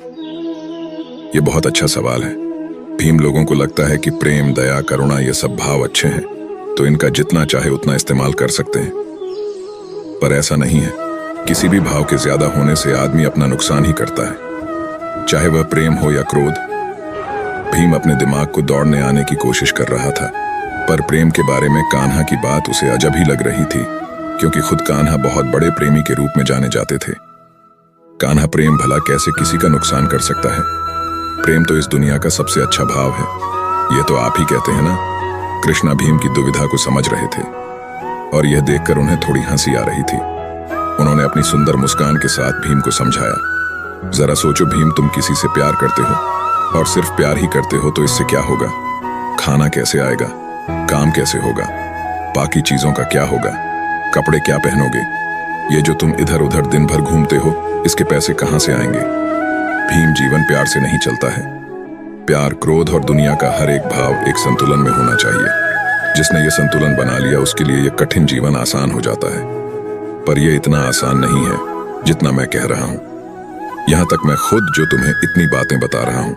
ये बहुत अच्छा सवाल है। भीम लोगों को लगता है कि प्रेम, दया, करुणा ये सब भाव अच्छे हैं तो इनका जितना चाहे उतना इस्तेमाल कर सकते हैं, पर ऐसा नहीं है। किसी भी भाव के ज्यादा होने से आदमी अपना नुकसान ही करता है, चाहे वह प्रेम हो या क्रोध। भीम अपने दिमाग को दौड़ने आने की कोशिश कर रहा था, पर प्रेम के बारे में कान्हा की बात उसे अजब ही लग रही थी, क्योंकि खुद कान्हा बहुत बड़े प्रेमी के रूप में जाने जाते थे। कान्हा प्रेम भला कैसे किसी का नुकसान कर सकता है? प्रेम तो इस दुनिया का सबसे अच्छा भाव है, ये तो आप ही कहते हैं ना। कृष्णा भीम की दुविधा को समझ रहे थे और यह देखकर उन्हें थोड़ी हंसी आ रही थी। उन्होंने अपनी सुंदर मुस्कान के साथ भीम को समझाया, जरा सोचो भीम, तुम किसी से प्यार करते हो और सिर्फ प्यार ही करते हो तो इससे क्या होगा? खाना कैसे आएगा? काम कैसे होगा? बाकी चीजों का क्या होगा? कपड़े क्या पहनोगे? ये जो तुम इधर उधर दिन भर घूमते हो, इसके पैसे कहां से आएंगे? भीम, जीवन प्यार से नहीं चलता है। प्यार, क्रोध और दुनिया का हर एक भाव एक संतुलन में होना चाहिए। जिसने ये संतुलन बना लिया उसके लिए ये कठिन जीवन आसान हो जाता है, पर यह इतना आसान नहीं है जितना मैं कह रहा हूं। यहां तक मैं खुद जो तुम्हें इतनी बातें बता रहा हूं,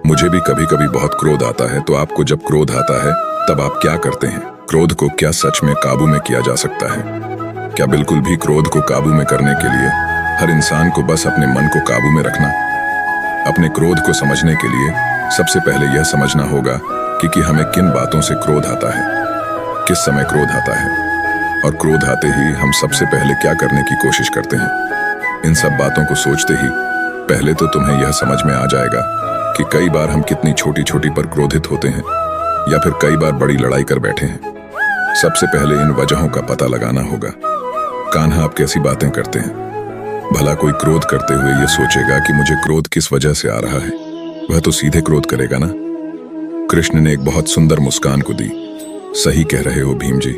मुझे भी कभी कभी बहुत क्रोध आता है। तो आपको जब क्रोध आता है तब आप क्या करते हैं? क्रोध को क्या सच में काबू में किया जा सकता है? क्या बिल्कुल भी क्रोध को काबू में करने के लिए हर इंसान को बस अपने मन को काबू में रखना? अपने क्रोध को समझने के लिए सबसे पहले यह समझना होगा कि हमें किन बातों से क्रोध आता है, किस समय क्रोध आता है, और क्रोध आते ही हम सबसे पहले क्या करने की कोशिश करते हैं। इन सब बातों को सोचते ही पहले तो तुम्हें यह समझ में आ जाएगा कि कई बार हम कितनी छोटी छोटी पर क्रोधित होते हैं या फिर कई बार बड़ी लड़ाई कर बैठे हैं। सबसे पहले इन वजहों का पता लगाना होगा। कान्हा, आप कैसी बातें करते हैं? भला कोई क्रोध करते हुए यह सोचेगा कि मुझे क्रोध किस वजह से आ रहा है? वह तो सीधे क्रोध करेगा ना। कृष्ण ने एक बहुत सुंदर मुस्कान को दी। सही कह रहे हो भीम जी,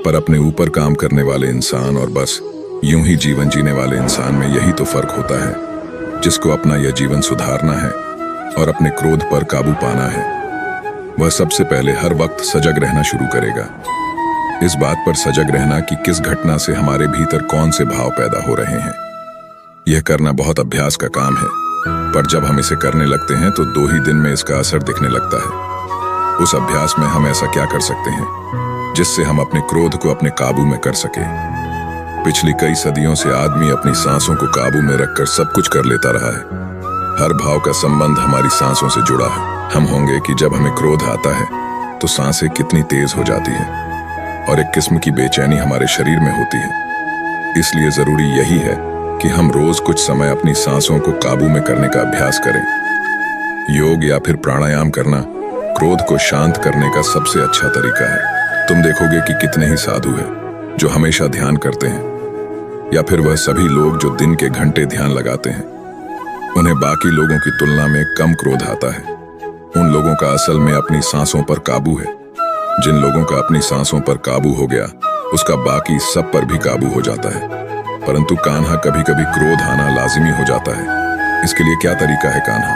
पर अपने ऊपर काम करने वाले इंसान और बस यूं ही जीवन जीने वाले इंसान में यही तो फर्क होता है। जिसको अपना यह जीवन सुधारना है और अपने क्रोध पर काबू पाना है, वह सबसे पहले हर वक्त सजग रहना शुरू करेगा। इस बात पर सजग रहना कि किस घटना से हमारे भीतर कौन से भाव पैदा हो रहे हैं। यह करना बहुत अभ्यास का काम है, पर जब हम इसे करने लगते हैं तो 2 ही दिन में इसका असर दिखने लगता है। उस अभ्यास में हम ऐसा क्या कर सकते हैं जिससे हम अपने क्रोध को अपने काबू में कर सके? पिछली कई सदियों से आदमी अपनी सांसों को काबू में रखकर सब कुछ कर लेता रहा है। हर भाव का संबंध हमारी सांसों से जुड़ा है। हम होंगे कि जब हमें क्रोध आता है तो सांसें कितनी तेज हो जाती है और एक किस्म की बेचैनी हमारे शरीर में होती है। इसलिए जरूरी यही है कि हम रोज कुछ समय अपनी सांसों को काबू में करने का अभ्यास करें। योग या फिर प्राणायाम करना क्रोध को शांत करने का सबसे अच्छा तरीका है। तुम देखोगे कि कितने ही साधु हैं जो हमेशा ध्यान करते हैं, या फिर वह सभी लोग जो दिन के घंटे ध्यान लगाते हैं, उन्हें बाकी लोगों की तुलना में कम क्रोध आता है। उन लोगों का असल में अपनी सांसों पर काबू है। जिन लोगों का अपनी सांसों पर काबू हो गया, उसका बाकी सब पर भी काबू हो जाता है। परंतु कान्हा, कभी कभी क्रोध आना लाजिमी हो जाता है। इसके लिए क्या तरीका है कान्हा?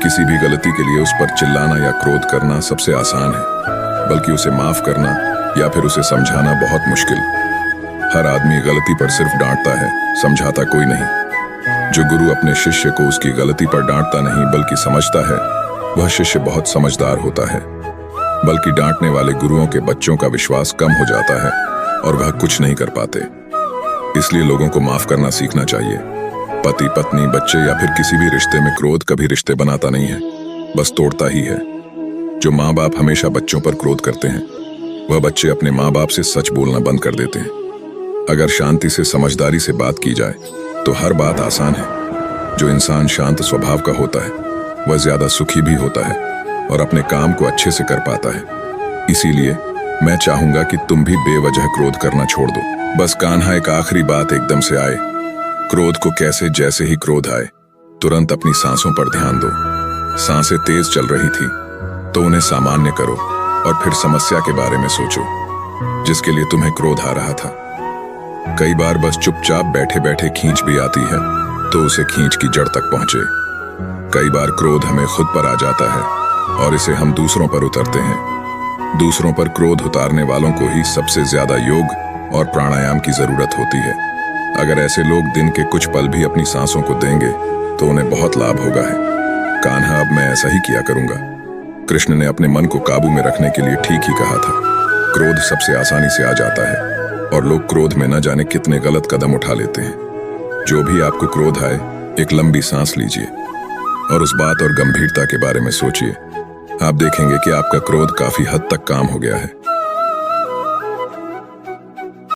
किसी भी गलती के लिए उस पर चिल्लाना या क्रोध करना सबसे आसान है, बल्कि उसे माफ करना या फिर उसे समझाना बहुत मुश्किल। हर आदमी गलती पर सिर्फ डांटता है, समझाता कोई नहीं। जो गुरु अपने शिष्य को उसकी गलती पर डांटता नहीं बल्कि समझता है, वह शिष्य बहुत समझदार होता है। बल्कि डांटने वाले गुरुओं के बच्चों का विश्वास कम हो जाता है और वह कुछ नहीं कर पाते। इसलिए लोगों को माफ करना सीखना चाहिए। पति, पत्नी, बच्चे या फिर किसी भी रिश्ते में क्रोध कभी रिश्ते बनाता नहीं है, बस तोड़ता ही है। जो माँ बाप हमेशा बच्चों पर क्रोध करते हैं, वह बच्चे अपने माँ बाप से सच बोलना बंद कर देते हैं। अगर शांति से, समझदारी से बात की जाए तो हर बात आसान है। जो इंसान शांत स्वभाव का होता है वह ज्यादा सुखी भी होता है और अपने काम को अच्छे से कर पाता है। इसीलिए मैं चाहूंगा कि तुम भी बेवजह क्रोध करना छोड़ दो। बस कान्हा, एक आखिरी बात एकदम से आए, क्रोध को कैसे, जैसे ही क्रोध आए तुरंत अपनी सांसों पर ध्यान दो। सांसें तेज चल रही थी तो उन्हें सामान्य करो और फिर समस्या के बारे में सोचो जिसके लिए तुम्हें क्रोध आ रहा था। कई बार बस चुपचाप बैठे बैठे खींच भी आती है तो उसे खींच की जड़ तक पहुंचे। कई बार क्रोध हमें खुद पर आ जाता है और इसे हम दूसरों पर उतरते हैं। दूसरों पर क्रोध उतारने वालों को ही सबसे ज्यादा योग और प्राणायाम की जरूरत होती है। अगर ऐसे लोग दिन के कुछ पल भी अपनी सांसों को देंगे तो उन्हें बहुत लाभ होगा है। कान्हा, अब मैं ऐसा ही किया करूंगा। कृष्ण ने अपने मन को काबू में रखने के लिए ठीक ही कहा था। क्रोध सबसे आसानी से आ जाता है और लोग क्रोध में न जाने कितने गलत कदम उठा लेते हैं। जो भी आपको क्रोध आए, एक लंबी सांस लीजिए और उस बात और गंभीरता के बारे में सोचिए। आप देखेंगे कि आपका क्रोध काफी हद तक काम हो गया है।